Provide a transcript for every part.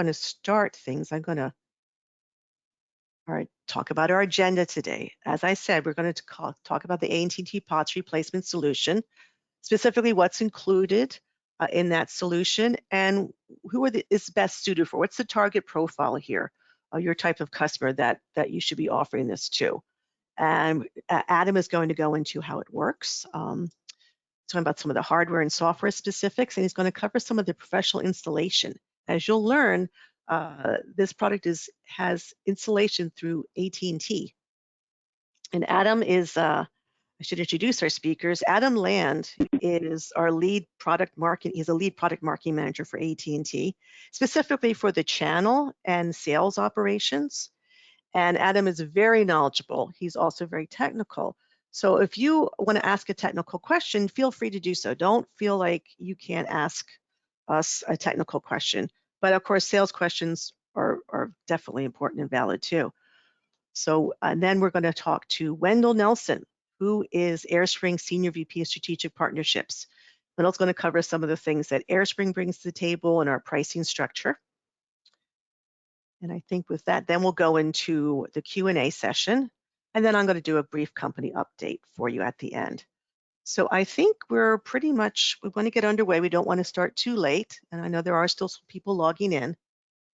going to start things. I'm going to talk about our agenda today. As I said, we're going to talk about the AT&T POTS replacement solution, specifically what's included in that solution and who is best suited for. What's the target profile here, your type of customer that you should be offering this to. And Adam is going to go into how it works, talking about some of the hardware and software specifics, and he's going to cover some of the professional installation. As you'll learn, this product has installation through AT&T. And Adam is, I should introduce our speakers. Adam Land is our lead product marketing. He's a lead product marketing manager for AT&T, specifically for the channel and sales operations. And Adam is very knowledgeable. He's also very technical. So if you want to ask a technical question, feel free to do so. Don't feel like you can't ask us a technical question. But of course, sales questions are definitely important and valid too. So and then we're going to talk to Wendell Nelson, who is AireSpring Senior VP of Strategic Partnerships. Wendell's going to cover some of the things that AireSpring brings to the table and our pricing structure. And I think with that, then we'll go into the Q&A session. And then I'm going to do a brief company update for you at the end. So I think we're pretty much, we want to get underway. We don't want to start too late. And I know there are still some people logging in.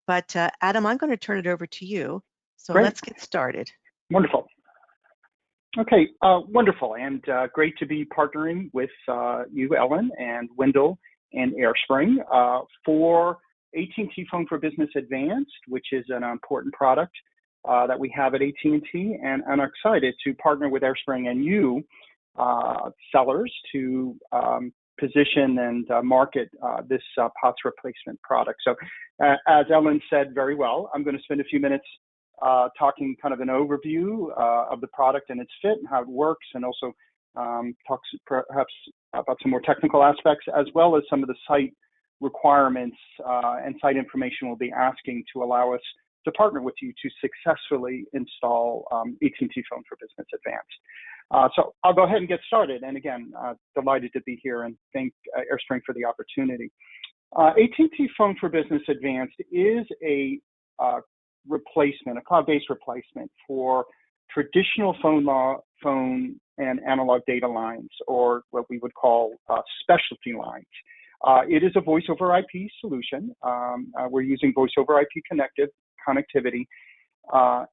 But Adam, I'm going to turn it over to you. So Great. Let's get started. Wonderful. Okay, wonderful. And great to be partnering with you, Ellen, and Wendell and AireSpring for AT&T Phone for Business Advanced, which is an important product that we have at AT&T. And I'm excited to partner with AireSpring and you, sellers, to position and market this POTS replacement product. So as Ellen said very well, I'm going to spend a few minutes talking kind of an overview of the product and its fit and how it works, and also talk perhaps about some more technical aspects, as well as some of the site requirements and site information we'll be asking to allow us to partner with you to successfully install AT&T Phone for Business Advanced. So I'll go ahead and get started. And again, delighted to be here and thank AireSpring for the opportunity. AT&T Phone for Business Advanced is a replacement, a cloud-based replacement for traditional phone and analog data lines, or what we would call specialty lines. It is a voice over IP solution. We're using voice over IP connectivity,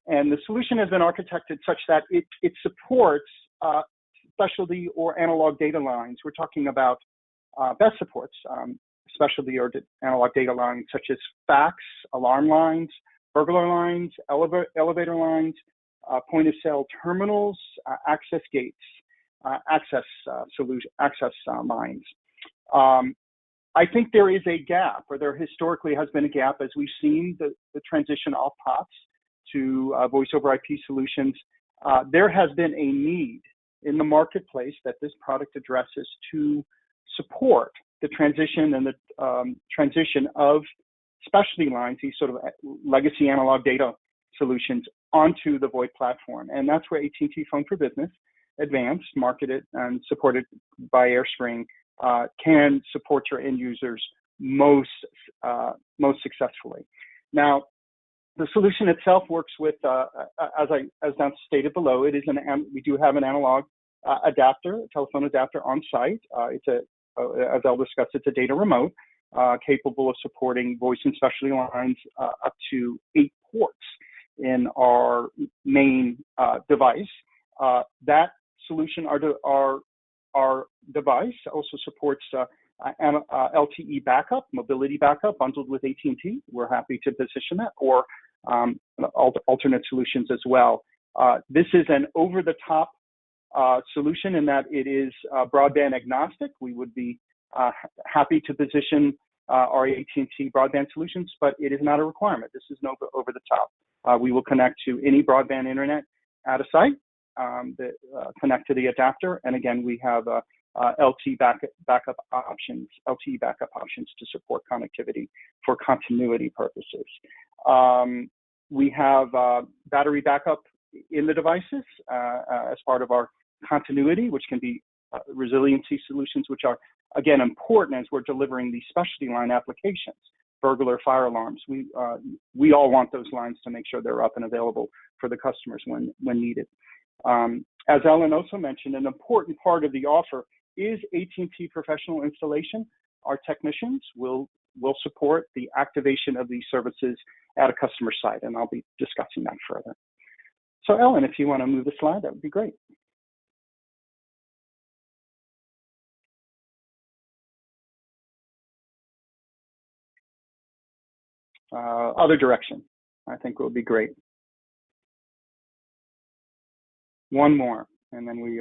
and the solution has been architected such that it supports specialty or analog data lines. We're talking about best supports specialty or analog data lines such as fax, alarm lines, burglar lines, elevator lines, point of sale terminals, access gates, access lines. I think there is a gap, or there historically has been a gap, as we've seen the transition off POTS to voice over IP solutions. There has been a need in the marketplace that this product addresses to support the transition and the transition of specialty lines, these sort of legacy analog data solutions, onto the VoIP platform. And that's where AT&T Phone for Business Advanced, marketed and supported by AireSpring, can support your end users most successfully. Now, the solution itself works with, as stated below, it is we do have an analog adapter, a telephone adapter on site. As I'll discuss, it's a data remote capable of supporting voice and specialty lines up to 8 ports in our main device. That solution, our device also supports LTE backup, mobility backup bundled with AT&T. We're happy to position that, or alternate solutions as well. This is an over-the-top solution in that it is broadband agnostic. We would be happy to position our AT&T broadband solutions, but it is not a requirement. This is no over-the-top. We will connect to any broadband internet at a site, connect to the adapter, and again, we have LTE backup options to support connectivity for continuity purposes. We have battery backup in the devices as part of our continuity, which can be resiliency solutions, which are, again, important as we're delivering these specialty line applications burglar, fire alarms. We all want those lines to make sure they're up and available for the customers when needed. As Ellen also mentioned, an important part of the offer is AT&T professional installation. Our technicians will support the activation of these services at a customer site, and I'll be discussing that further. So Ellen, if you want to move the slide, that would be great. Other direction, I think will be great. One more, and then we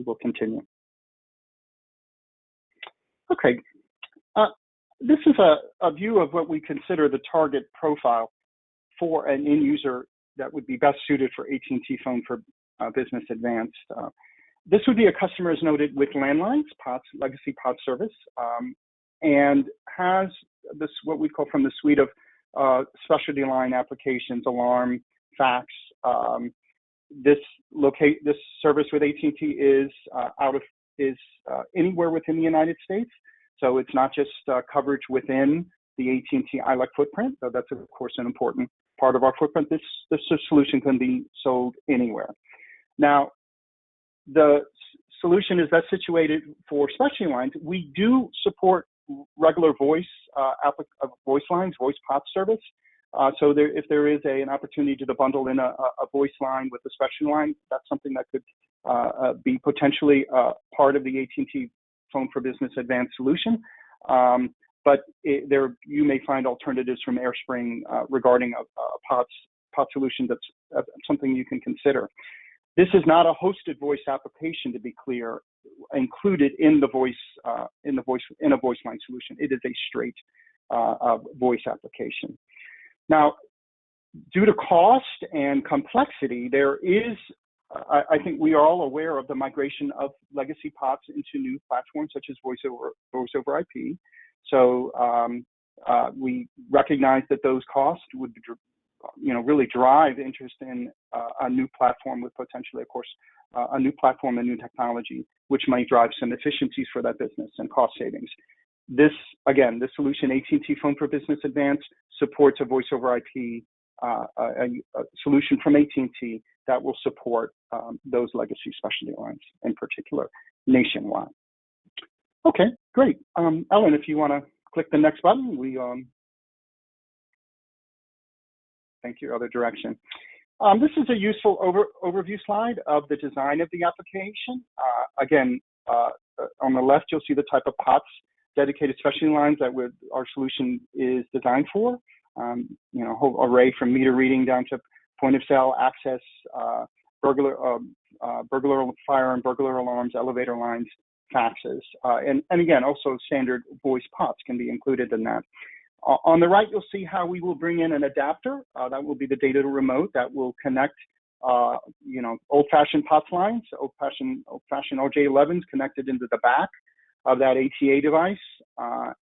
will continue. Okay, this is a view of what we consider the target profile for an end user that would be best suited for AT&T Phone for Business Advanced. This would be a customer, as noted, with landlines, POTS, legacy POTS service, and has this what we call from the suite of specialty line applications, alarm, fax. This service with AT&T is anywhere within the United States. So it's not just coverage within the AT&T ILEC footprint, though that's of course an important part of our footprint. This solution can be sold anywhere. Now, the solution is best situated for specialty lines. We do support regular voice lines, voice POTS service. So if there is an opportunity to bundle in a voice line with a specialty line, that's something that could be potentially part of the AT&T Phone for Business Advanced solution. But you may find alternatives from AireSpring regarding a POTS solution. That's something you can consider. This is not a hosted voice application, to be clear, included in the voice in a voice line solution. It is a straight voice application. Now, due to cost and complexity, there is, I think we are all aware of the migration of legacy POTS into new platforms such as voice over IP. So we recognize that those costs would, really drive interest in a new platform with potentially, of course, a new platform and new technology, which might drive some efficiencies for that business and cost savings. This solution, AT&T Phone for Business Advanced, supports a voice over IP a solution from AT&T that will support those legacy specialty lines, in particular, nationwide. Okay, great. Ellen, if you want to click the next button, thank you, other direction. This is a useful overview slide of the design of the application. Again, on the left, you'll see the type of POTS dedicated specialty lines that our solution is designed for. A whole array from meter reading down to point of sale access, burglar, fire and burglar alarms, elevator lines, faxes, and again, also standard voice POTS can be included in that. On the right, you'll see how we will bring in an adapter. That will be the data remote that will connect, old-fashioned POTS lines, old-fashioned OJ11s connected into the back of that ATA device.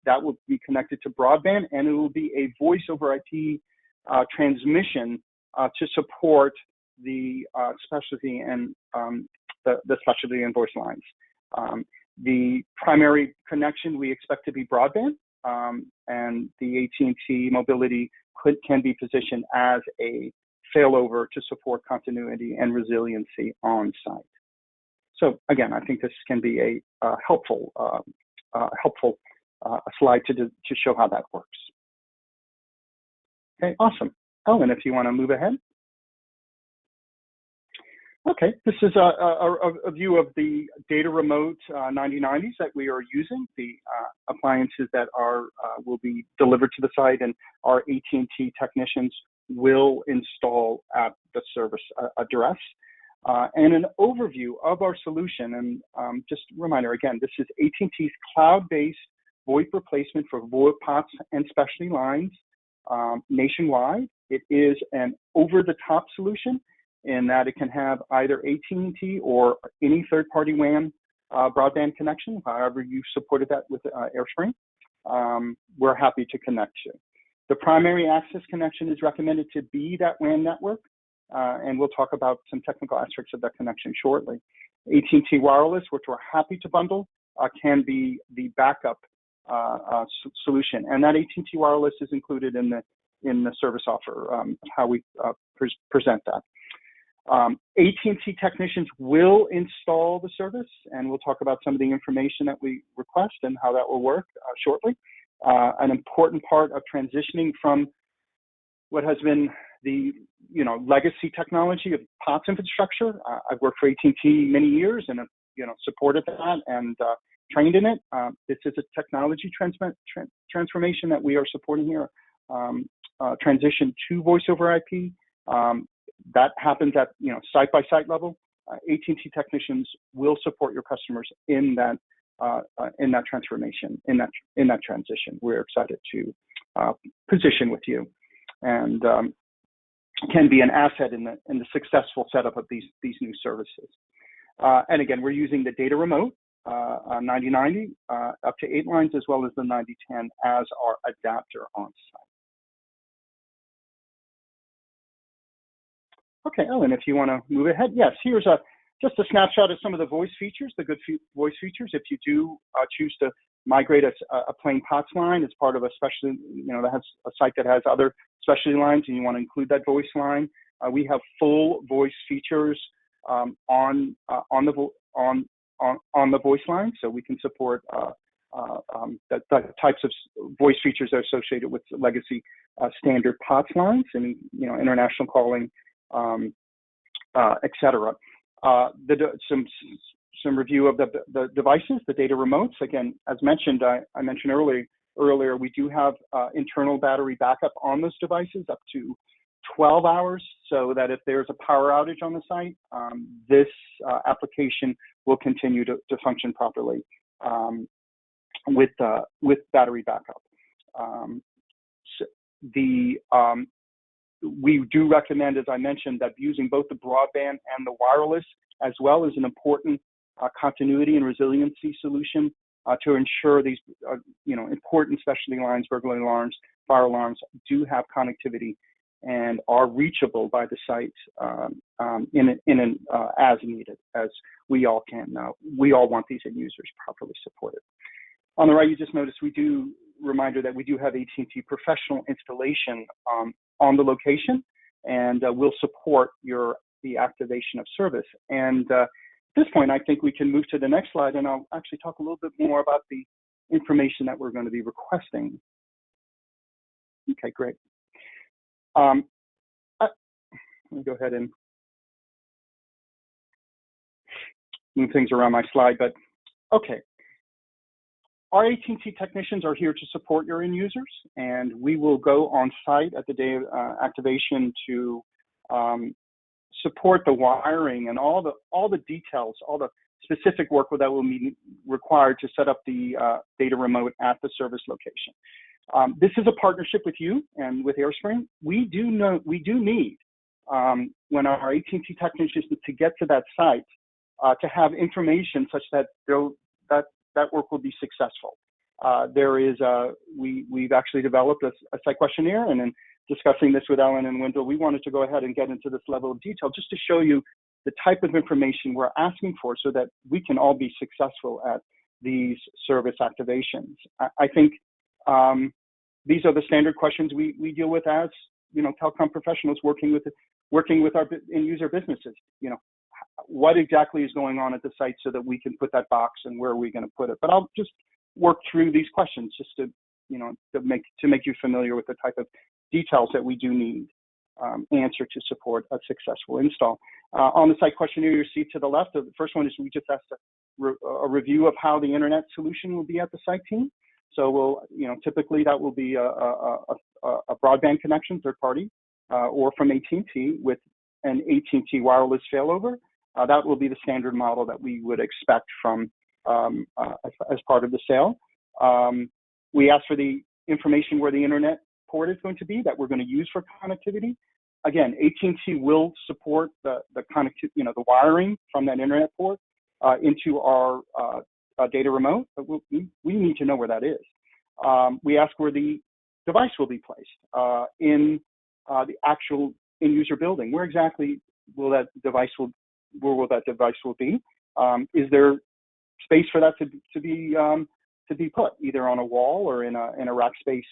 That will be connected to broadband, and it will be a voice over IP transmission to support the specialty and the specialty and voice lines. The primary connection we expect to be broadband, and the AT&T mobility can be positioned as a failover to support continuity and resiliency on site. So again, I think this can be a helpful slide to show how that works. Okay, awesome. Ellen, if you want to move ahead. Okay, this is a view of the data remote 9090s that we are using, the appliances that will be delivered to the site, and our AT&T technicians will install at the service address. And an overview of our solution, and just a reminder, again, this is AT&T's cloud-based VoIP replacement for VoIP POTS and specialty lines nationwide. It is an over-the-top solution in that it can have either AT&T or any third-party WAN broadband connection, however you supported that with AireSpring. We're happy to connect to. The primary access connection is recommended to be that WAN network, and we'll talk about some technical aspects of that connection shortly. AT&T Wireless, which we're happy to bundle, can be the backup solution. And that AT&T Wireless is included in the service offer, how we present that. AT&T technicians will install the service, and we'll talk about some of the information that we request and how that will work shortly. An important part of transitioning from what has been the legacy technology of POTS infrastructure. I've worked for AT&T many years and have supported that and trained in it. This is a technology transformation that we are supporting here. Transition to voice over IP. That happens at site-by-site level. AT&T technicians will support your customers in that transformation, in that transition. We're excited to position with you, and can be an asset in the successful setup of these new services. And again, we're using the data remote 9090 up to 8 lines, as well as the 9010 as our adapter on site. Okay, Ellen, if you want to move ahead. Yes, here's just a snapshot of some of the voice features, the good voice features. If you do choose to migrate a plain POTS line as part of a specialty, that has a site that has other specialty lines, and you want to include that voice line, we have full voice features on the voice line, so we can support the types of voice features that are associated with legacy standard POTS lines, and international calling, etc. Some review of the devices, the data remotes. Again, as mentioned, I mentioned earlier, we do have internal battery backup on those devices up to 12 hours, so that if there's a power outage on the site, this application will continue to function properly with battery backup. We do recommend, as I mentioned, that using both the broadband and the wireless, as well as an important continuity and resiliency solution to ensure these important specialty lines, burglary alarms, fire alarms, do have connectivity and are reachable by the site as needed, as we all can. We all want these end users properly supported. On the right, you just noticed reminder that we do have AT&T professional installation on the location, and we'll support the activation of service. And at this point, I think we can move to the next slide, and I'll actually talk a little bit more about the information that we're going to be requesting. Okay, great. Let me go ahead and move things around my slide, but okay. Our AT&T technicians are here to support your end users, and we will go on site at the day of activation to support the wiring and all the details, all the specific work that will be required to set up the data remote at the service location. This is a partnership with you and with AireSpring. We do need when our AT&T technicians to get to that site to have information such that that work will be successful. We've actually developed a site questionnaire, and in discussing this with Ellen and Wendell, we wanted to go ahead and get into this level of detail just to show you the type of information we're asking for so that we can all be successful at these service activations. I think these are the standard questions we deal with as telecom professionals working with our end user businesses. What exactly is going on at the site so that we can put that box, and where are we going to put it? But I'll just work through these questions just to make you familiar with the type of details that we do need answer to support a successful install. On the site questionnaire you see to the left, the first one is we just asked a review of how the internet solution will be at the site team. So we'll, typically that will be a broadband connection, third party, or from AT&T with an AT&T wireless failover. That will be the standard model that we would expect from as part of the sale. We ask for the information where the internet port is going to be that we're going to use for connectivity. Again, AT&T will support the connectivity, the wiring from that internet port into our data remote, but we need to know where that is. We ask where the device will be placed in the actual end user building. Where exactly will that device be? Is there space for that to be to be put either on a wall or in a rack space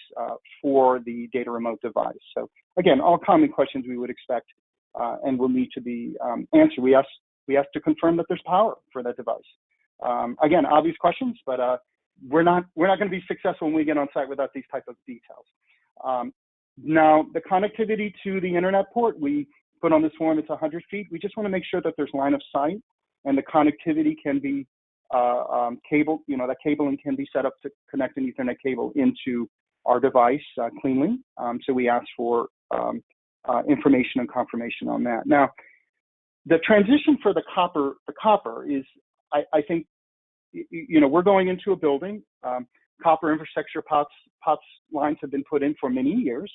for the data remote device. So again, all common questions we would expect and will need to be answered. We have to confirm that there's power for that device. Again, obvious questions, but we're not going to be successful when we get on site without these type of details. Now, the connectivity to the internet port, we put on this form, it's 100 feet. We just want to make sure that there's line of sight and the connectivity can be that cabling can be set up to connect an Ethernet cable into our device cleanly. So we ask for information and confirmation on that. Now, the transition for the copper is, I think, we're going into a building. Copper infrastructure POTS lines have been put in for many years,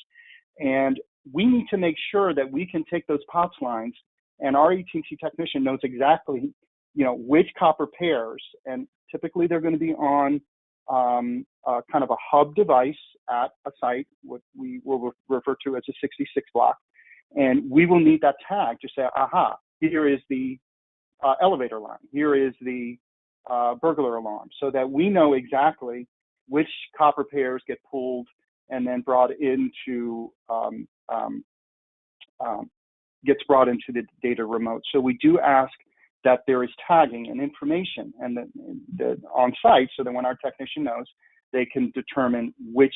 and we need to make sure that we can take those POTS lines, and our AT&T technician knows exactly, which copper pairs, and typically they're going to be on kind of a hub device at a site, what we will refer to as a 66 block, and we will need that tag to say, aha, here is the elevator line, here is the burglar alarm, so that we know exactly which copper pairs get pulled and then brought into gets brought into the data remote. So we do ask that there is tagging and information and the on site, so that when our technician knows, they can determine which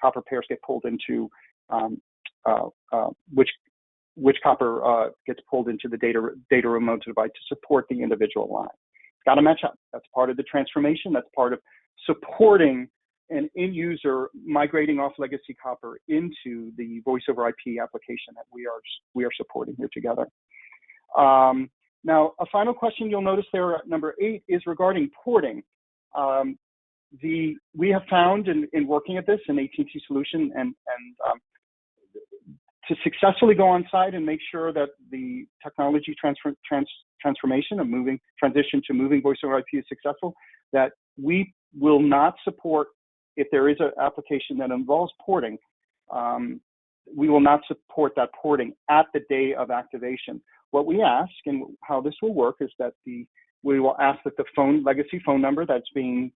copper pairs get pulled into which copper gets pulled into the data remote device to support the individual line. It's got to match up. That's part of the transformation. That's part of supporting an end user migrating off legacy copper into the voice over IP application that we are supporting here together. Now, a final question you'll notice there at number 8 is regarding porting. We have found in working at this, an AT&T solution, and to successfully go on site and make sure that the technology transformation of transition to moving voice over IP is successful, that we will not support, if there is an application that involves porting, we will not support that porting at the day of activation. What we ask, and how this will work, is that we will ask that the legacy phone number that's being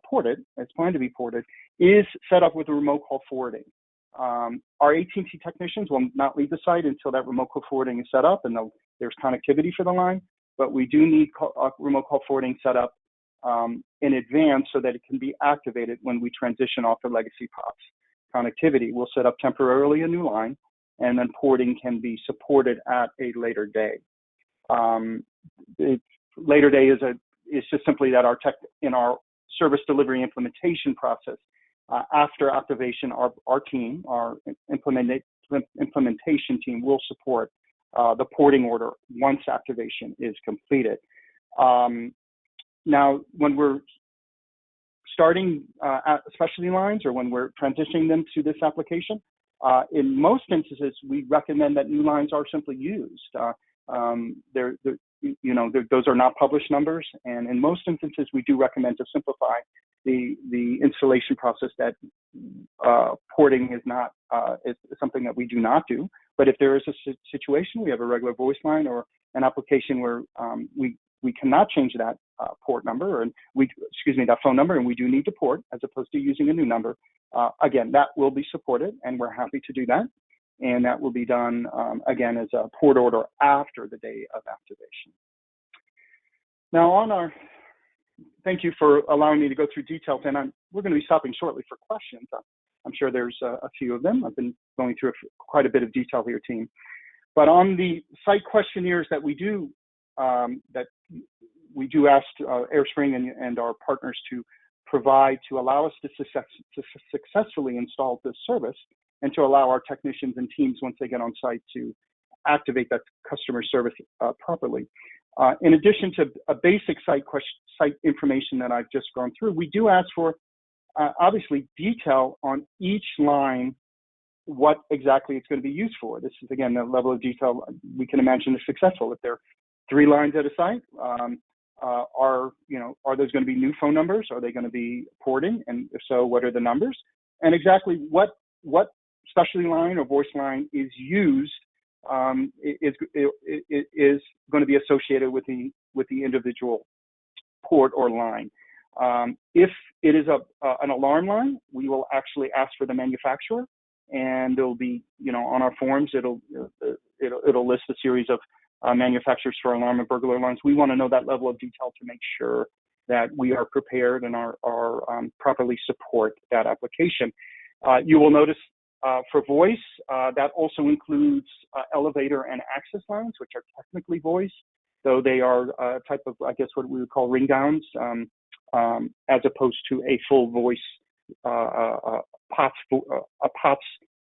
ported, it's planned to be ported, is set up with a remote call forwarding. Our AT&T technicians will not leave the site until that remote call forwarding is set up and there's connectivity for the line, but we do need remote call forwarding set up in advance so that it can be activated when we transition off the legacy POTS connectivity. We'll set up temporarily a new line, and then porting can be supported at a later day. Later day is just simply that in our service delivery implementation process, after activation, our team, our implementation team, will support the porting order once activation is completed. Now, when we're starting specialty lines, or when we're transitioning them to this application, in most instances, we recommend that new lines are simply used. Those are not published numbers, and in most instances, we do recommend to simplify the installation process. That porting is not is something that we do not do. But if there is a situation, we have a regular voice line or an application where we cannot change that port number, and that phone number, and we do need to port as opposed to using a new number. Again, that will be supported, and we're happy to do that. And that will be done, again, as a port order after the day of activation. Now, thank you for allowing me to go through details, and we're going to be stopping shortly for questions. I'm sure there's a few of them. I've been going through quite a bit of detail here, team. But on the site questionnaires that we do ask AireSpring and our partners to provide to allow us to successfully install this service, and to allow our technicians and teams, once they get on site, to activate that customer service properly. In addition to a basic site information that I've just gone through, we do ask for, obviously, detail on each line, what exactly it's going to be used for. This is, again, the level of detail we can imagine is successful. If there are 3 lines at a site, are those going to be new phone numbers? Are they going to be porting? And if so, what are the numbers? And exactly what specialty line or voice line is used is going to be associated with the individual port or line. If it is an alarm line, we will actually ask for the manufacturer, and it'll be, on our forms, it'll list a series of manufacturers for alarm and burglar alarms. We want to know that level of detail to make sure that we are prepared and are properly support that application. You will notice for voice, that also includes elevator and access lines, which are technically voice, though they are a type of, I guess, what we would call ring downs, as opposed to a full voice POTS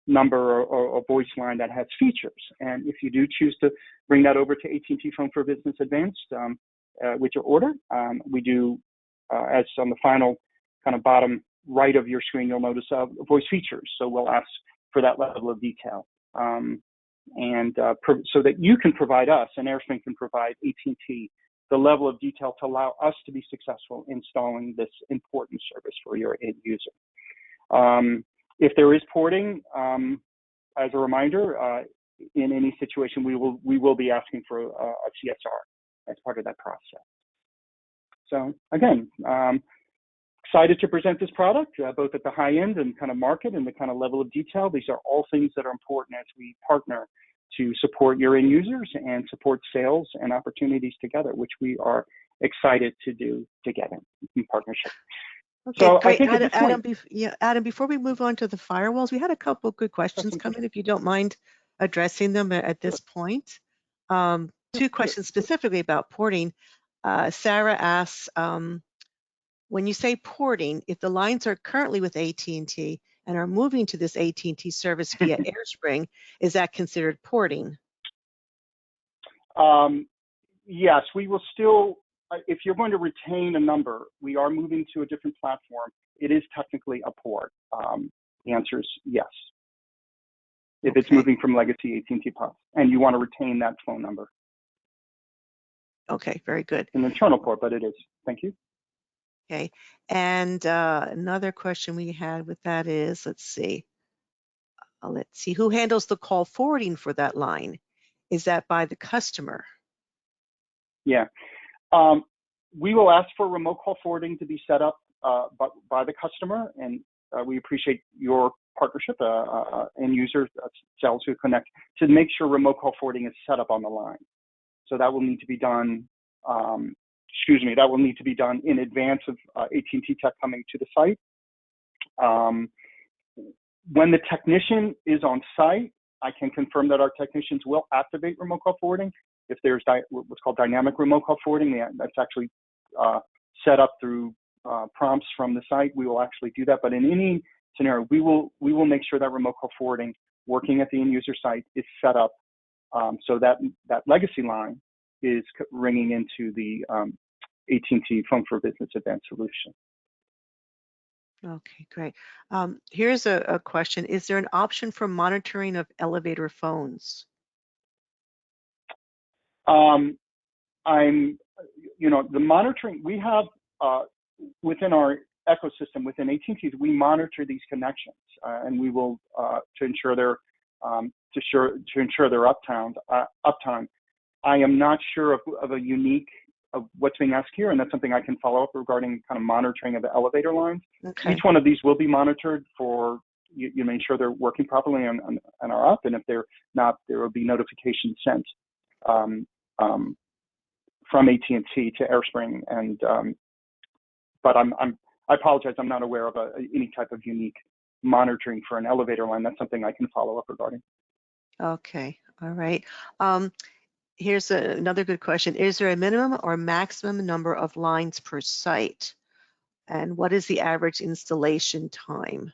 number or a voice line that has features. And if you do choose to bring that over to AT&T Phone for Business Advanced with your order, we do, as on the final kind of bottom right of your screen, you'll notice voice features. So we'll ask for that level of detail. So that you can provide us, and AireSpring can provide AT&T the level of detail to allow us to be successful installing this important service for your end user. If there is porting, as a reminder, in any situation, we will be asking for a CSR as part of that process. So again, excited to present this product, both at the high end and kind of market and the kind of level of detail. These are all things that are important as we partner to support your end users and support sales and opportunities together, which we are excited to do together in partnership. Okay, so great. I think Adam, before we move on to the firewalls, we had a couple of good questions come in, if you don't mind addressing them at this point. Two questions specifically about porting. Sarah asks, when you say porting, if the lines are currently with AT&T and are moving to this AT&T service via AireSpring, is that considered porting? Yes, we will still, if you're going to retain a number, we are moving to a different platform. It is technically a port. The answer is yes. If it's moving from legacy AT&T POTS and you want to retain that phone number. Okay, very good. An internal port, but it is. Thank you. Okay, and another question we had with that is, let's see, who handles the call forwarding for that line? Is that by the customer? Yeah, we will ask for remote call forwarding to be set up by the customer, and we appreciate your partnership, end user, sales who connect, to make sure remote call forwarding is set up on the line. So that will need to be done. That will need to be done in advance of AT&T Tech coming to the site. When the technician is on site, I can confirm that our technicians will activate remote call forwarding. If there's what's called dynamic remote call forwarding, that's actually set up through prompts from the site, we will actually do that. But in any scenario, we will make sure that remote call forwarding working at the end user site is set up so that legacy line is ringing into the AT&T Phone for Business Advanced solution. Okay, great. Here's a question. Is there an option for monitoring of elevator phones? The monitoring we have within our ecosystem within AT&T, we monitor these connections, and we will to ensure their uptime. I am not sure of a unique of what's being asked here, and that's something I can follow up regarding kind of monitoring of the elevator lines. Okay. Each one of these will be monitored for you make sure they're working properly and are up, and if they're not, there will be notifications sent from AT&T to AireSpring. And but I apologize, I'm not aware of any type of unique monitoring for an elevator line. That's something I can follow up regarding. Okay, all right. Here's another good question. Is there a minimum or maximum number of lines per site? And what is the average installation time?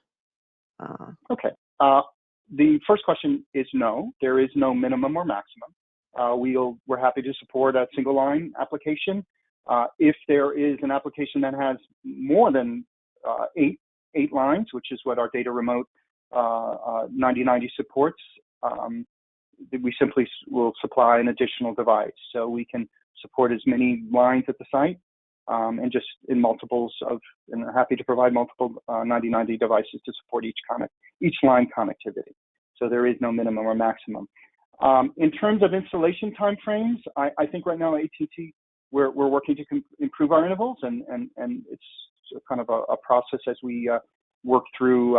Okay. The first question is no. There is no minimum or maximum. We're happy to support a single line application. If there is an application that has more than eight lines, which is what our data remote 9090 supports, we simply will supply an additional device. So we can support as many lines at the site and just in multiples of, and are happy to provide multiple 9090 devices to support each line connectivity. So there is no minimum or maximum. In terms of installation timeframes, I think right now AT&T we're working to improve our intervals, and it's kind of a process as we work through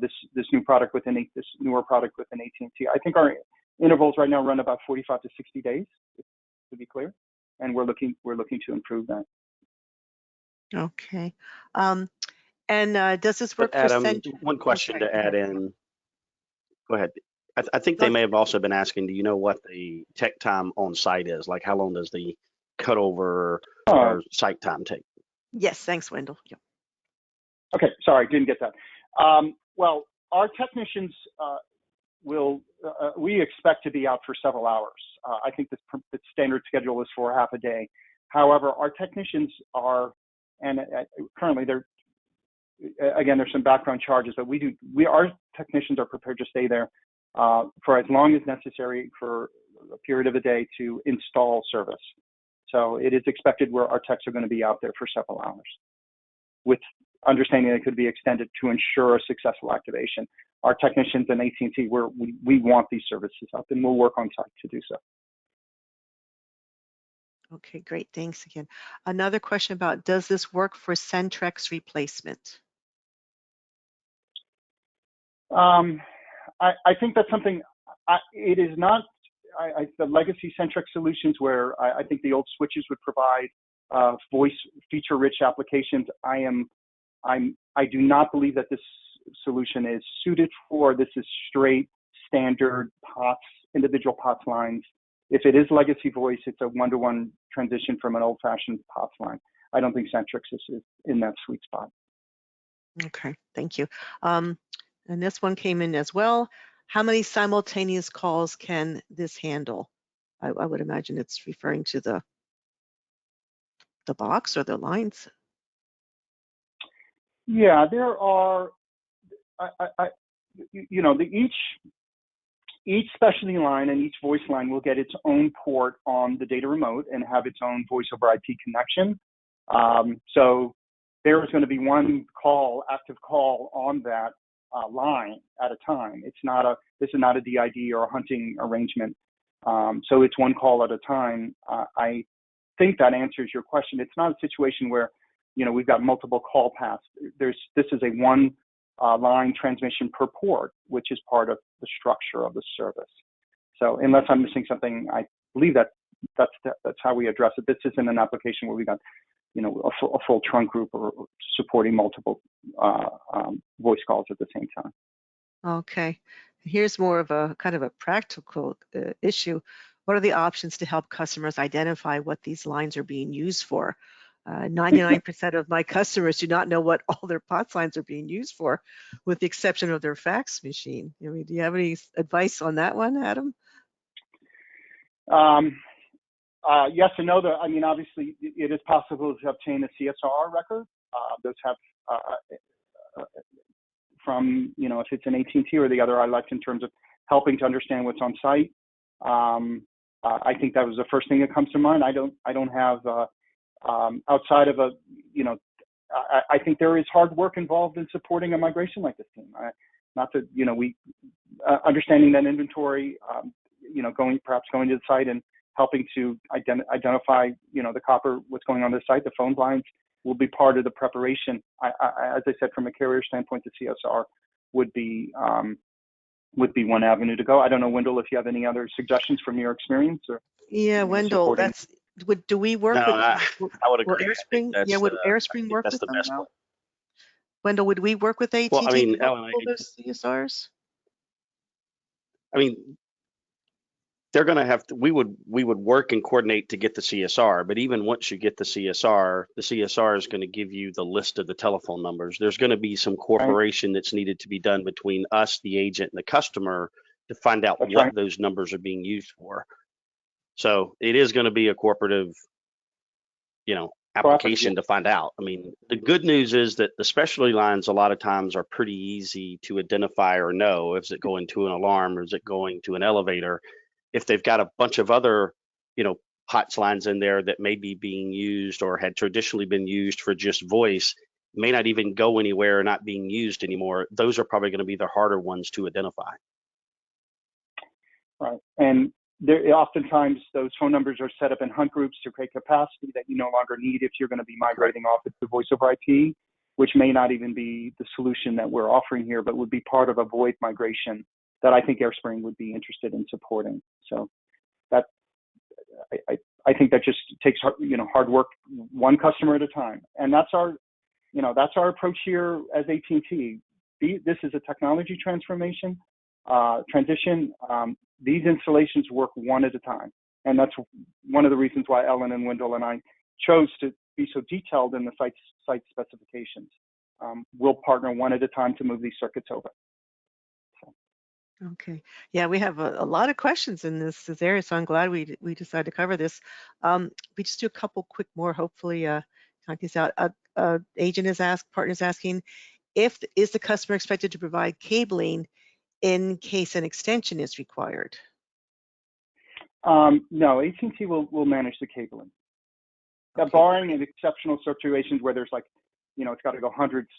this new product within this newer product within AT&T. I think our intervals right now run about 45 to 60 days, to be clear, and we're looking to improve that. Okay. And does this work But for Adam, one question to add in. Go ahead. I think they may have also been asking, do you know what the tech time on site is? Like how long does the cutover or site time take? Yes, thanks, Wendell. Yep. Okay, sorry, didn't get that. Well, our technicians we expect to be out for several hours. I think the standard schedule is for half a day. However, our technicians are, and currently again, there's some background charges, but our technicians are prepared to stay there for as long as necessary for a period of a day to install service. So it is expected where our techs are going to be out there for several hours, with understanding that it could be extended to ensure a successful activation. Our technicians and AT&T, we want these services up, and we'll work on site to do so. Okay, great. Thanks again. Another question about, does this work for Centrex replacement? I think that's something, it is not, the legacy Centrex solutions where I think the old switches would provide voice feature-rich applications. I do not believe that this solution is suited for. This is straight standard POTS, individual POTS lines. If it is legacy voice, it's a one-to-one transition from an old-fashioned POTS line. I don't think Centrex is in that sweet spot. Okay, thank you. And this one came in as well. How many simultaneous calls can this handle? I would imagine it's referring to the box or the lines. Yeah, there are, each specialty line and each voice line will get its own port on the data remote and have its own voice over IP connection. So there is going to be one active call on that line at a time. This is not a DID or a hunting arrangement. So it's one call at a time. I think that answers your question. It's not a situation where, we've got multiple call paths. This is a one line transmission per port, which is part of the structure of the service. So unless I'm missing something, I believe that's how we address it. This isn't an application where we got, a full trunk group or supporting multiple voice calls at the same time. Okay. Here's more of a kind of a practical issue. What are the options to help customers identify what these lines are being used for? 99% of my customers do not know what all their POTS lines are being used for, with the exception of their fax machine. Do you have any advice on that one, Adam? Yes and no. Obviously, it is possible to obtain a CSR record. Those have from, if it's an AT&T or the other ILEC in terms of helping to understand what's on site. I think that was the first thing that comes to mind. I don't have outside of I think there is hard work involved in supporting a migration like this team. Not that, we understanding that inventory, perhaps going to the site and helping to identify, the copper, what's going on the site, the phone lines will be part of the preparation. As I said, from a carrier standpoint, the CSR would be one avenue to go. I don't know, Wendell, if you have any other suggestions from your experience or. Yeah, Wendell, do we work with? I would agree. AireSpring, would AireSpring work with them? Best way. Wendell, would we work with AT&T to pull those CSRs? They're going to have to. We would work and coordinate to get the CSR. But even once you get the CSR is going to give you the list of the telephone numbers. There's going to be some cooperation that's needed to be done between us, the agent, and the customer to find out what those numbers are being used for. So it is going to be a cooperative, application to find out. The good news is that the specialty lines a lot of times are pretty easy to identify or know. Is it going to an alarm or is it going to an elevator? If they've got a bunch of other, POTS lines in there that may be being used or had traditionally been used for just voice, may not even go anywhere or not being used anymore, those are probably going to be the harder ones to identify. Right. And oftentimes those phone numbers are set up in hunt groups to create capacity that you no longer need if you're going to be migrating off to voice over IP, which may not even be the solution that we're offering here, but would be part of a VoIP migration that I think AireSpring would be interested in supporting. So that I think that just takes hard work, one customer at a time, and that's our approach here as AT&T. This is a technology transition. These installations work one at a time, and that's one of the reasons why Ellen and Wendell and I chose to be so detailed in the site specifications. We'll partner one at a time to move these circuits over. Okay. Yeah, we have a lot of questions in this area, so I'm glad we decided to cover this. We just do a couple quick more, hopefully knock this out. Agent is partner's asking, is the customer expected to provide cabling in case an extension is required? No, AT&T will manage the cabling. Okay. Barring in exceptional situations where there's it's got to go hundreds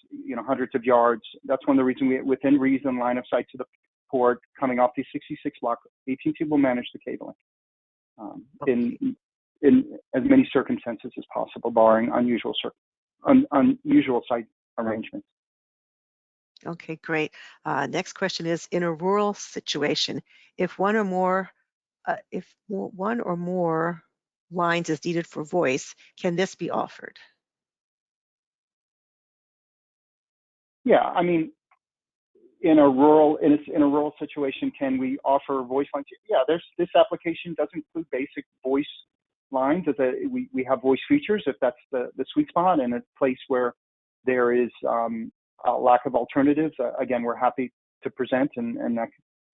of yards. That's one of the reasons we, within reason, line of sight to the port coming off these 66 block, AT&T will manage the cabling in as many circumstances as possible, barring unusual site arrangements. Okay, great. Next question is, in a rural situation, if one or more lines is needed for voice, can this be offered? Yeah, I mean, in a rural situation, can we offer voice lines? Yeah, this application does include basic voice lines. We have voice features if that's the sweet spot, and a place where there is a lack of alternatives. Again, we're happy to present and that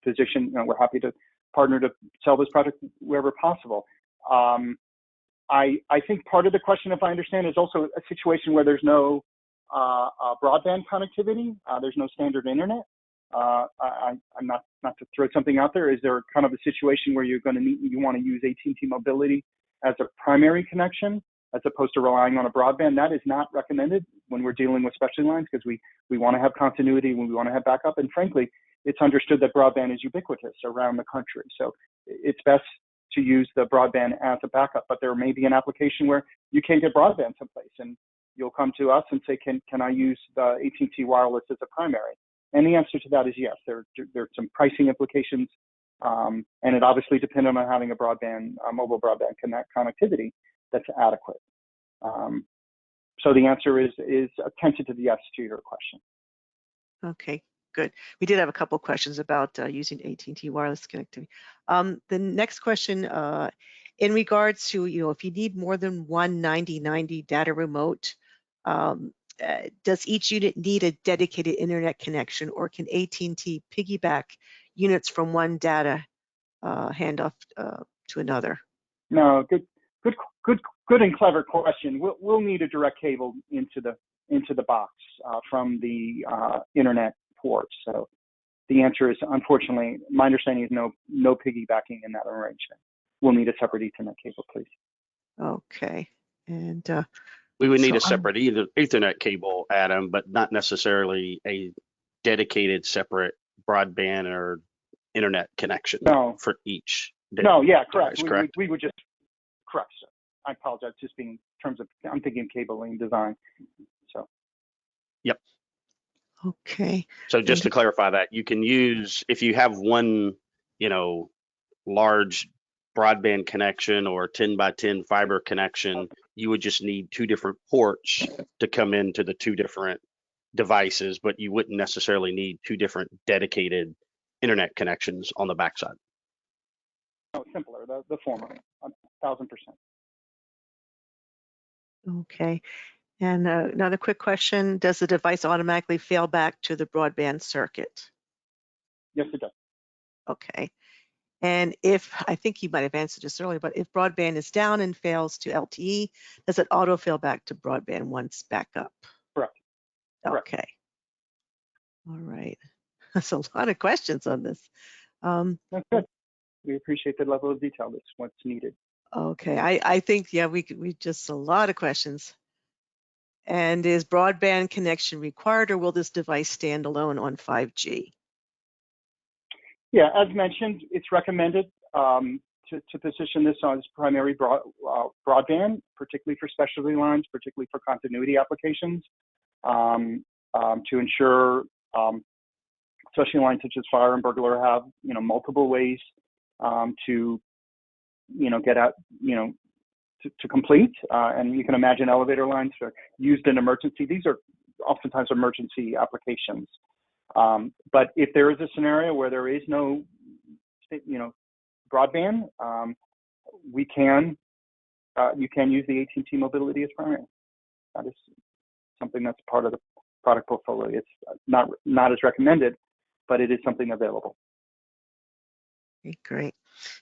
position. We're happy to partner to sell this product wherever possible. I think part of the question, if I understand, is also a situation where there's no broadband connectivity. There's no standard internet. I'm not to throw something out there. Is there kind of a situation where you want to use AT&T Mobility as a primary connection as opposed to relying on a broadband? That is not recommended when we're dealing with specialty lines, because we want to have continuity, when we want to have backup, and frankly, it's understood that broadband is ubiquitous around the country. So it's best to use the broadband as a backup, but there may be an application where you can't get broadband someplace, and you'll come to us and say, can I use the AT&T wireless as a primary? And the answer to that is yes. There are some pricing implications, and it obviously depends on having a mobile broadband connectivity that's adequate. So the answer is a tentative yes to your question. Okay, good. We did have a couple questions about using AT&T wireless connectivity. The next question, in regards to, if you need more than one 90/90 data remote, does each unit need a dedicated internet connection, or can AT&T piggyback units from one data handoff to another? No, good and clever question. We'll need a direct cable into the box from the internet port. So the answer is, unfortunately, my understanding is no piggybacking in that arrangement. We'll need a separate Ethernet cable, please. Okay, and we would need a separate Ethernet cable, Adam, but not necessarily a dedicated separate broadband or internet connection for each. No, yeah, correct. Correct. We would just, correct, sir. I apologize, just being in terms of, I'm thinking cabling design, so. Yep. Okay. So just to clarify that, you can use, if you have one, large broadband connection or 10x10 fiber connection, you would just need two different ports to come into the two different devices, but you wouldn't necessarily need two different dedicated internet connections on the backside. No, simpler, the former, 1,000%. Okay. And another quick question, does the device automatically fail back to the broadband circuit? Yes, it does. Okay. And I think you might have answered this earlier, but if broadband is down and fails to LTE, does it auto fail back to broadband once back up? Correct. Okay. All right. That's a lot of questions on this. That's good. We appreciate the level of detail. That's what's needed. Okay. I think, yeah, we just a lot of questions. And is broadband connection required, or will this device stand alone on 5G? Yeah, as mentioned, it's recommended to position this as primary broadband, particularly for specialty lines, particularly for continuity applications, to ensure specialty lines such as fire and burglar have multiple ways to get out to complete. And you can imagine elevator lines are used in emergency. These are oftentimes emergency applications. But if there is a scenario where there is no broadband, you can use the AT&T mobility as primary. That is something that's part of the product portfolio. It's not as recommended, but it is something available. Okay, great.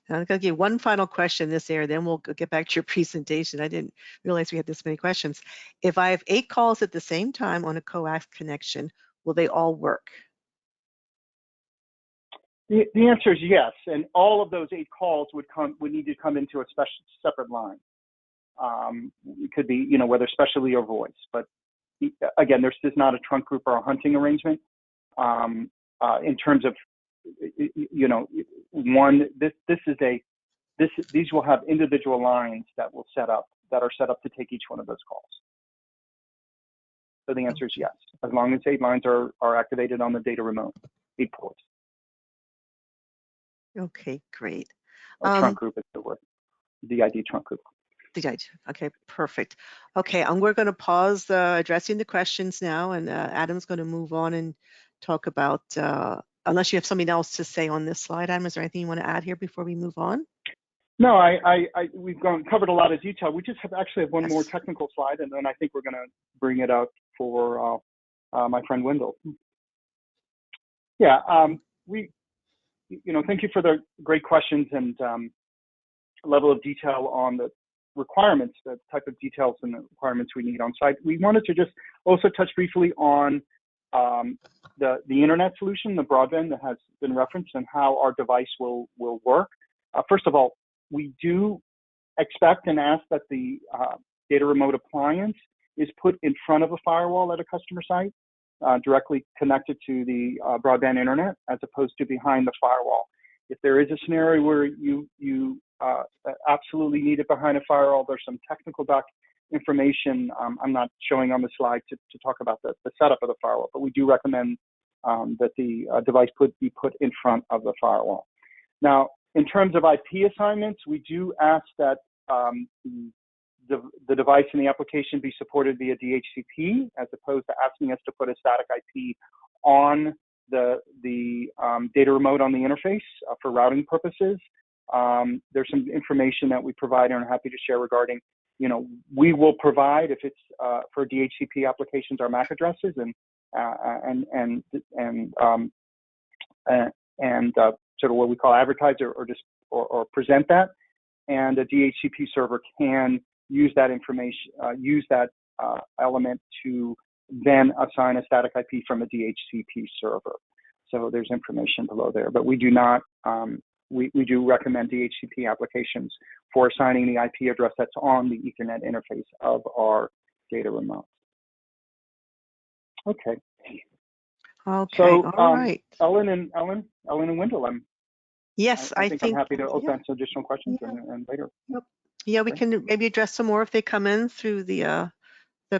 Now, I'm going to give one final question in this area, then we'll get back to your presentation. I didn't realize we had this many questions. If I have 8 calls at the same time on a coax connection, will they all work? The answer is yes, and all of those 8 calls would need to come into a separate line. It could be, whether specialty or voice, but again, this is not a trunk group or a hunting arrangement. In terms of, these will have individual lines that are set up to take each one of those calls. So the answer is yes, as long as 8 lines are activated on the data remote, 8 ports. Okay, great. Trunk group is the word, DID trunk group. Okay, perfect. Okay, we're going to pause addressing the questions now, and Adam's going to move on and talk about, unless you have something else to say on this slide, Adam, is there anything you want to add here before we move on? No, we've covered a lot of detail. We just have one more technical slide, and then I think we're going to bring it out for my friend Wendell. Yeah, thank you for the great questions and level of detail on the requirements, the type of details and the requirements we need on site. We wanted to just also touch briefly on the internet solution, the broadband that has been referenced, and how our device will work. First of all, we do expect and ask that the data remote appliance is put in front of a firewall at a customer site, directly connected to the broadband internet, as opposed to behind the firewall. If there is a scenario where you absolutely need it behind a firewall, there's some technical information I'm not showing on the slide to talk about the setup of the firewall, but we do recommend that the device be put in front of the firewall. Now, in terms of IP assignments, we do ask that the device and the application be supported via DHCP, as opposed to asking us to put a static IP on the data remote on the interface for routing purposes. There's some information that we provide and are happy to share regarding, we will provide, if it's for DHCP applications, our MAC addresses and sort of what we call advertise or present that, and a DHCP server can use that information, use that element to then assign a static IP from a DHCP server. So there's information below there, but we do not, we do recommend DHCP applications for assigning the IP address that's on the Ethernet interface of our data remote. Okay. Okay, so, all right. Ellen and Wendell, Yes, I think I'm happy to yeah. answer additional questions and later. Yep. Yeah, we can maybe address some more if they come in through the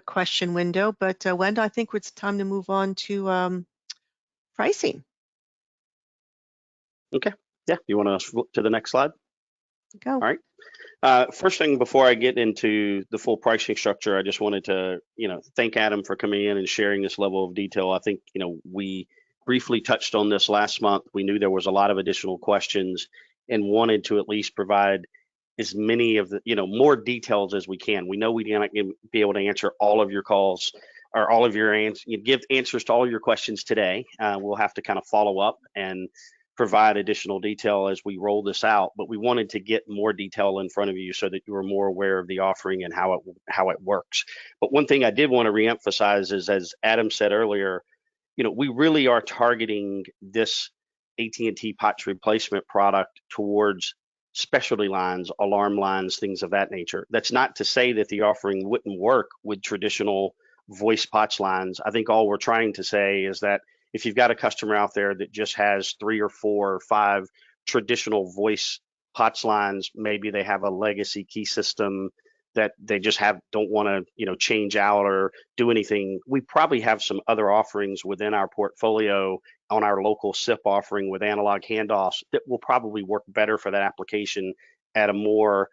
question window. But Wendell, I think it's time to move on to pricing. Okay. Yeah. You want to flip to the next slide? Go. All right. First thing, before I get into the full pricing structure, I just wanted to, thank Adam for coming in and sharing this level of detail. I think, we briefly touched on this last month. We knew there was a lot of additional questions and wanted to at least provide as many of the, more details as we can. We know we cannot be able to answer all of your calls or all of your give answers to all your questions today. We'll have to kind of follow up and provide additional detail as we roll this out, but we wanted to get more detail in front of you so that you are more aware of the offering and how it works. But one thing I did want to reemphasize is, as Adam said earlier, we really are targeting this AT&T POTS replacement product towards specialty lines, alarm lines, things of that nature. That's not to say that the offering wouldn't work with traditional voice POTS lines. I think all we're trying to say is that if you've got a customer out there that just has 3 or 4 or 5 traditional voice POTS lines, maybe they have a legacy key system that they just don't want to, change out or do anything. We probably have some other offerings within our portfolio on our local SIP offering with analog handoffs that will probably work better for that application at a more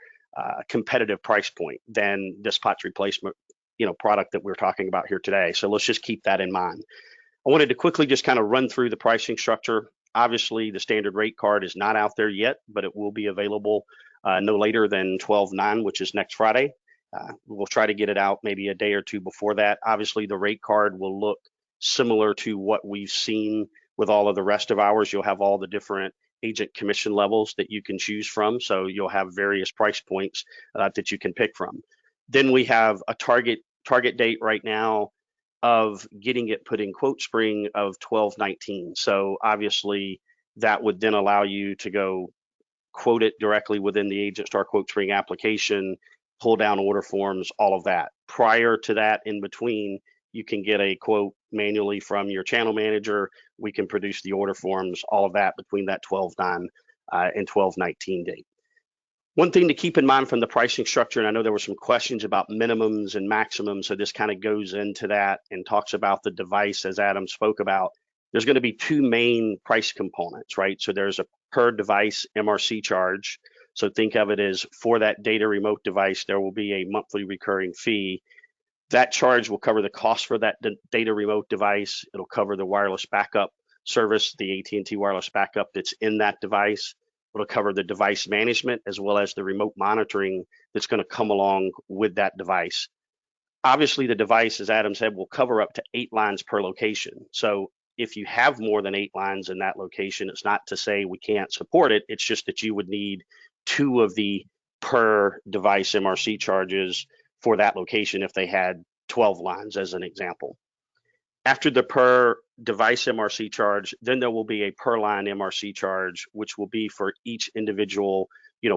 competitive price point than this POTS replacement, product that we're talking about here today. So let's just keep that in mind. I wanted to quickly just kind of run through the pricing structure. Obviously, the standard rate card is not out there yet, but it will be available no later than 12/9, which is next Friday. We'll try to get it out maybe a day or two before that. Obviously, the rate card will look similar to what we've seen with all of the rest of ours. You'll have all the different agent commission levels that you can choose from. So you'll have various price points that you can pick from. Then we have a target date right now of getting it put in QuoteSpring of 12/19. So obviously that would then allow you to go quote it directly within the Agent Star QuoteSpring application, pull down order forms, all of that. Prior to that, in between, you can get a quote manually from your channel manager. We can produce the order forms, all of that between that 12/9 and 12/19 date. One thing to keep in mind from the pricing structure, and I know there were some questions about minimums and maximums, so this kind of goes into that and talks about the device as Adam spoke about. There's going to be two main price components, right? So there's a per device MRC charge. So think of it as for that data remote device, there will be a monthly recurring fee. That charge will cover the cost for that data remote device. It'll cover the wireless backup service, the AT&T wireless backup that's in that device. It'll cover the device management as well as the remote monitoring that's going to come along with that device. Obviously, the device, as Adam said, will cover up to 8 lines per location. So if you have more than 8 lines in that location, it's not to say we can't support it. It's just that you would need 2 of the per device MRC charges for that location if they had 12 lines, as an example. After the per device MRC charge, then there will be a per line MRC charge, which will be for each individual,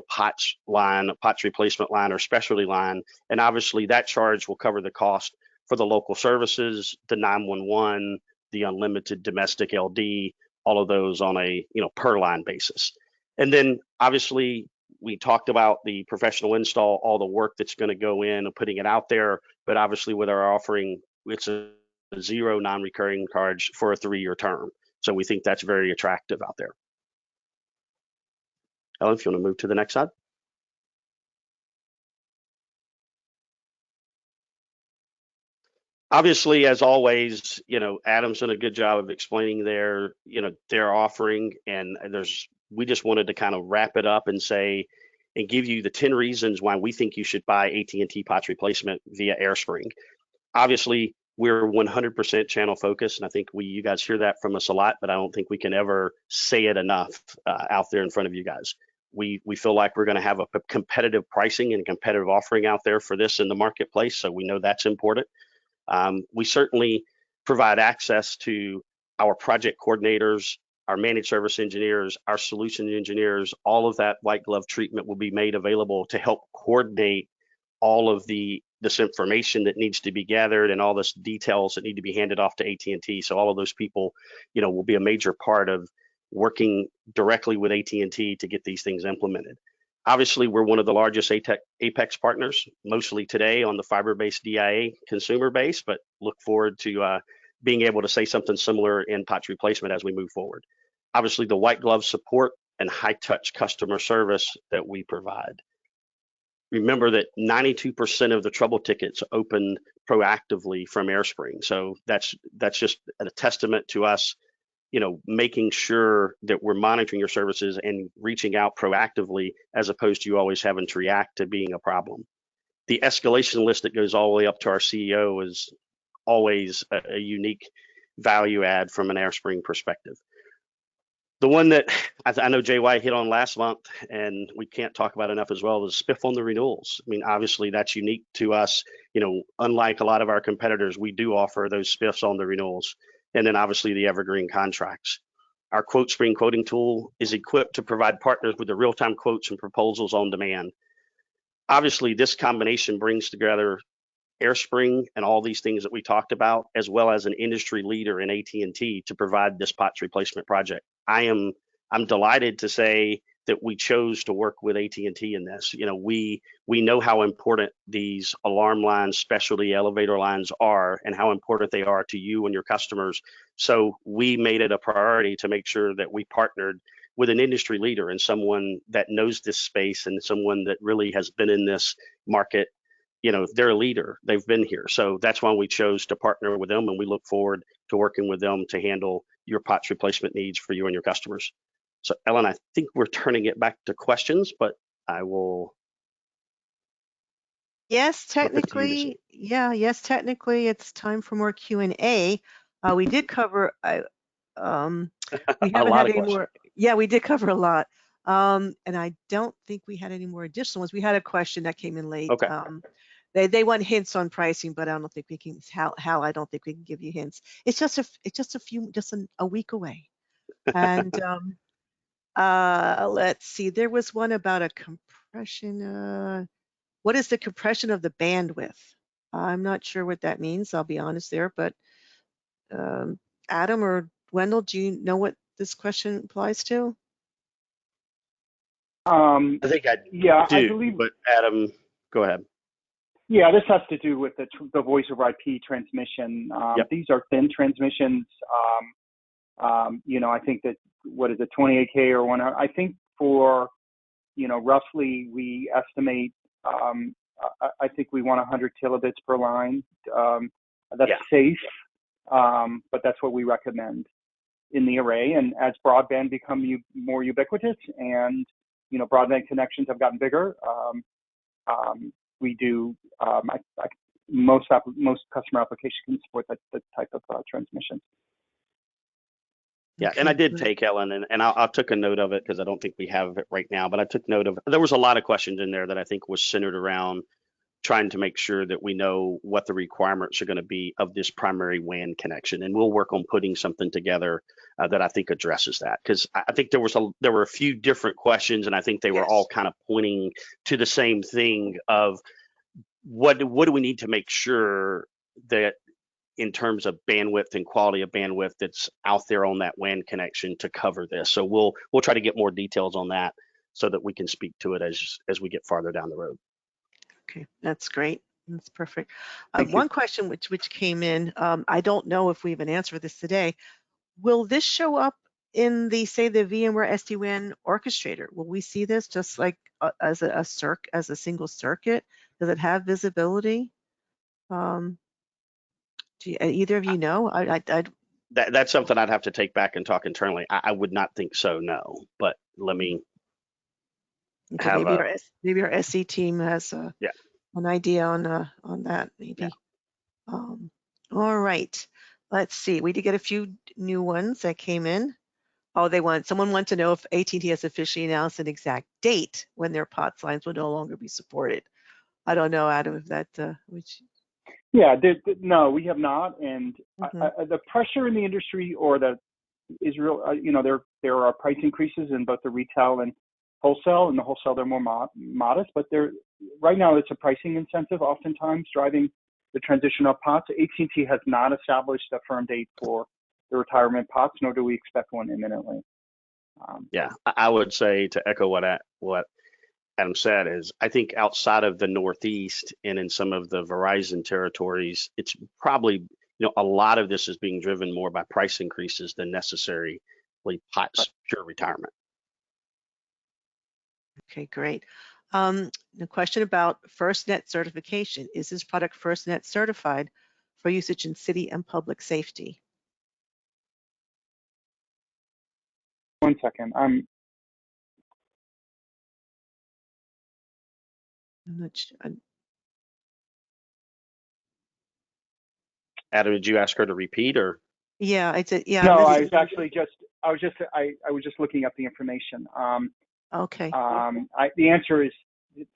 POTS line, POTS replacement line, or specialty line. And obviously that charge will cover the cost for the local services, the 911, the unlimited domestic LD, all of those on a, per line basis. And then obviously we talked about the professional install, all the work that's going to go in and putting it out there. But obviously with our offering, it's a 0 non-recurring charge for a 3-year term. So we think that's very attractive out there. Ellen, if you want to move to the next slide. Obviously, as always, Adam's done a good job of explaining their offering, and we just wanted to kind of wrap it up and say, and give you the 10 reasons why we think you should buy AT&T POTS replacement via AireSpring. Obviously, we're 100% channel focused, and I think you guys hear that from us a lot, but I don't think we can ever say it enough out there in front of you guys. We feel like we're going to have a competitive pricing and competitive offering out there for this in the marketplace, so we know that's important. We certainly provide access to our project coordinators, our managed service engineers, our solution engineers. All of that white glove treatment will be made available to help coordinate all of this information that needs to be gathered and all this details that need to be handed off to AT&T. So all of those people, will be a major part of working directly with AT&T to get these things implemented. Obviously, we're one of the largest Apex partners, mostly today on the fiber-based DIA consumer base, but look forward to being able to say something similar in POTS replacement as we move forward. Obviously, the white glove support and high-touch customer service that we provide. Remember that 92% of the trouble tickets open proactively from AireSpring. So that's just a testament to us, making sure that we're monitoring your services and reaching out proactively as opposed to you always having to react to being a problem. The escalation list that goes all the way up to our CEO is always a unique value add from an AireSpring perspective. The one that I know Jay White hit on last month, and we can't talk about enough as well, is spiff on the renewals. I mean, obviously that's unique to us. Unlike a lot of our competitors, we do offer those spiffs on the renewals. And then obviously the evergreen contracts. Our QuoteSpring quoting tool is equipped to provide partners with the real-time quotes and proposals on demand. Obviously, this combination brings together AireSpring and all these things that we talked about, as well as an industry leader in AT&T to provide this POTS replacement project. I'm delighted to say that we chose to work with AT&T in this. You know, we know how important these alarm lines, specialty elevator lines are, and how important they are to you and your customers. So we made it a priority to make sure that we partnered with an industry leader and someone that knows this space and someone that really has been in this market. You know, they're a leader, they've been here. So that's why we chose to partner with them, and we look forward to working with them to handle your POTS replacement needs for you and your customers. So Ellen, I think we're turning it back to questions, but I will. Yes, flip it to you to see. technically, yeah, yes, technically it's time for more Q&A. We did cover, we A haven't lot had of any questions. more. Yeah, we did cover a lot. And I don't think we had any more additional ones. We had a question that came in late. Okay. They want hints on pricing, but I don't think we can, Hal, I don't think we can give you hints. It's just a week away. And let's see, there was one about a compression. What is the compression of the bandwidth? I'm not sure what that means, I'll be honest there, but Adam or Wendell, do you know what this question applies to? I think I Yeah, do, I believe. but Adam, go ahead. Yeah, this has to do with the voice over IP transmission. Yep. These are thin transmissions. You know, I think that, what is it, 28K or 100? I think for, you know, roughly we estimate, I think we want 100 kilobits per line. That's safe, but that's what we recommend in the array. And as broadband become more ubiquitous and, you know, broadband connections have gotten bigger, we do, most customer applications can support that type of transmission. Yeah, Okay, and I did good. take Ellen, and I took a note of it because I don't think we have it right now, but I took note of, there was a lot of questions in there that I think was centered around trying to make sure that we know what the requirements are going to be of this primary WAN connection. And we'll work on putting something together that I think addresses that, because I think there were a few different questions, and I think they were all kind of pointing to the same thing of what do we need to make sure that in terms of bandwidth and quality of bandwidth that's out there on that WAN connection to cover this. So we'll try to get more details on that so that we can speak to it as we get farther down the road. Okay, that's great. That's perfect. Thank you. One question which came in, I don't know if we have an answer for this today. Will this show up in the VMware SD-WAN orchestrator? Will we see this just like as a single circuit? Does it have visibility? Do either of you know? That's something I'd have to take back and talk internally. I would not think so, no. But let me have maybe our SE team has an idea on that, maybe. Yeah. All right, let's see. We did get a few new ones that came in. Oh, someone wants to know if AT&T has officially announced an exact date when their POTS lines will no longer be supported. I don't know, Adam, if that Yeah, no, we have not, and the pressure in the industry, or is real. You know, there are price increases in both the retail and wholesale. In the wholesale, they're more modest, but right now it's a pricing incentive, oftentimes driving the transition of POTS. AT&T has not established a firm date for the retirement POTS, nor do we expect one imminently. Yeah, I would say, to echo what Adam said, is I think outside of the Northeast and in some of the Verizon territories, it's probably, you know, a lot of this is being driven more by price increases than necessarily POTS pure retirement. Okay, great. The question about FirstNet certification. Is this product FirstNet certified for usage in city and public safety? 1 second. I'm not sure. Adam, did you ask her to repeat, or? Yeah, yeah. No, I was just looking up the information. Okay. The answer is,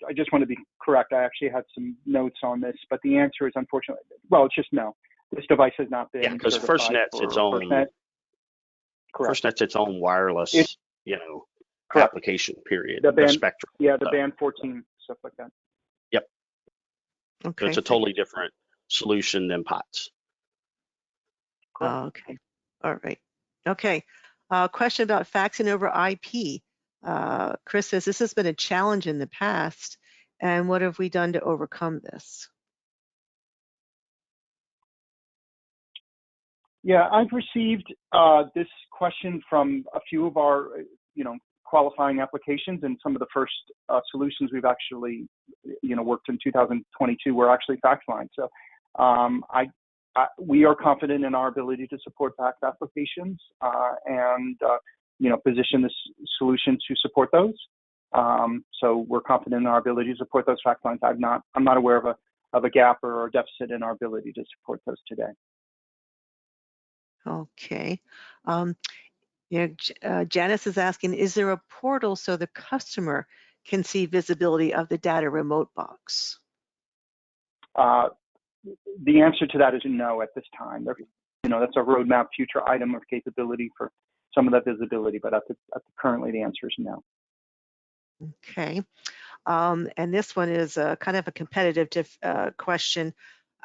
I just want to be correct. I actually had some notes on this, but the answer is, unfortunately, well, it's just no. This device has not been. Yeah, because FirstNet's its own. FirstNet. Correct. FirstNet's its own wireless, correct. application. Period. The band, spectrum. Yeah, the band 14 stuff like that. Yep. Okay. So it's a totally different solution than POTS. Oh, okay. All right. Okay. Question about faxing over IP. Chris says, this has been a challenge in the past, and what have we done to overcome this? Yeah, I've received this question from a few of our, qualifying applications, and some of the first solutions we've actually, worked in 2022 were actually fax lines. So we are confident in our ability to support fax applications and position this solution to support those. So we're confident in our ability to support those fax lines. I'm not aware of a gap or a deficit in our ability to support those today. Okay. Janice is asking, is there a portal so the customer can see visibility of the data remote box? The answer to that is no at this time. That's a roadmap future item of capability for some of that visibility, but currently the answer is no. Okay. And this one is kind of a competitive question.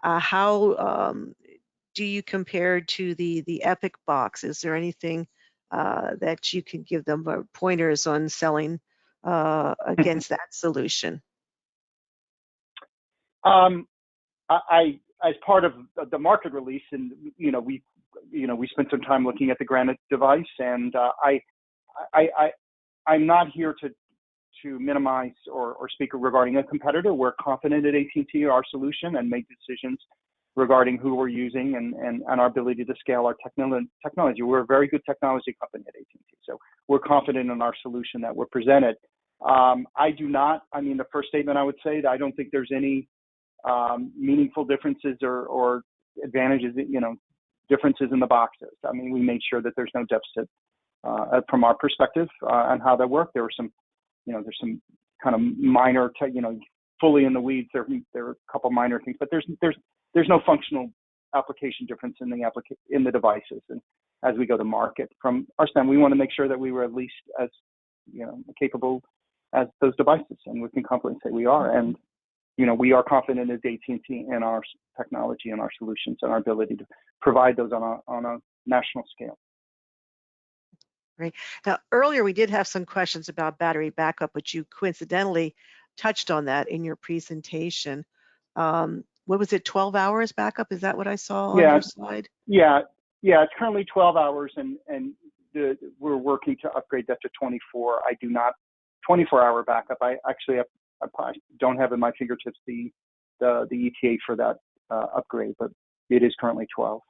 How do you compare to the Epic box? Is there anything that you can give them pointers on selling against that solution? As part of the market release, and we spent some time looking at the Granite device, and I'm not here to minimize or speak regarding a competitor. We're confident at AT&T our solution and make decisions regarding who we're using and our ability to scale our technology. We're a very good technology company at AT&T, so we're confident in our solution that we're presented. The first statement I would say that I don't think there's any meaningful differences or advantages, differences in the boxes. We made sure that there's no deficit from our perspective on how that worked. There were some, there's some kind of minor, fully in the weeds. There are a couple minor things, but there's no functional application difference in the devices. And as we go to market, from our stand, we want to make sure that we were at least as capable as those devices, and we can confidently say we are. And we are confident as AT&T in our technology and our solutions and our ability to provide those on a national scale. Great. Now, earlier we did have some questions about battery backup, but you coincidentally touched on that in your presentation. What was it, 12 hours backup? Is that what I saw on your slide? Yeah, it's currently 12 hours, and we're working to upgrade that to 24. 24-hour backup. I don't have at my fingertips the ETA for that upgrade, but it is currently 12.